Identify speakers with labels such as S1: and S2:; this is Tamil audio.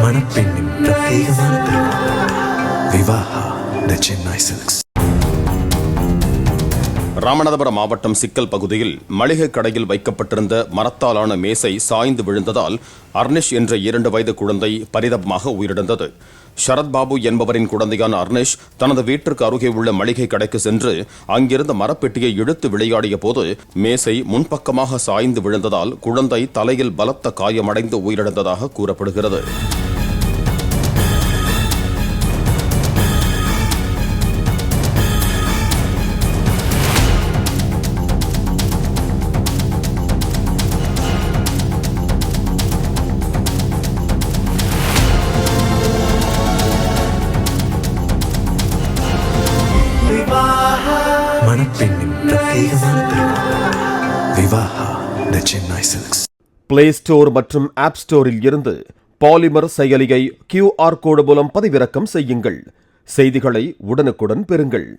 S1: மணப்பெண்ணின் பிரத்யேகமான திருமணம் விவாஹா தி சென்னை சில்க்ஸ்.
S2: ராமநாதபுரம் மாவட்டம் சிக்கல் பகுதியில் மளிகை கடையில் வைக்கப்பட்டிருந்த மரத்தாலான மேசை சாய்ந்து விழுந்ததால் அர்னிஷ் என்ற 2 வயது குழந்தை பரிதாபமாக உயிரிழந்தது. சரத்பாபு என்பவரின் குழந்தையான அர்னிஷ் தனது வீட்டிற்கு அருகே உள்ள மளிகை கடைக்கு சென்று அங்கிருந்த மரப்பெட்டியை இழுத்து விளையாடிய போது மேசை முன்பக்கமாக சாய்ந்து விழுந்ததால் குழந்தை தலையில் பலத்த காயமடைந்து உயிரிழந்ததாக கூறப்படுகிறது.
S1: மணப்பெண்ணின் பிரத்யேகமான திருமணம் விவாஹா தி சென்னை சில்க்ஸ்.
S3: பிளே ஸ்டோர் மற்றும் ஆப் ஸ்டோரில் இருந்து பாலிமர் செயலியை QR கோடு மூலம் பதிவிறக்கம் செய்யுங்கள். செய்திகளை உடனுக்குடன் பெறுங்கள்.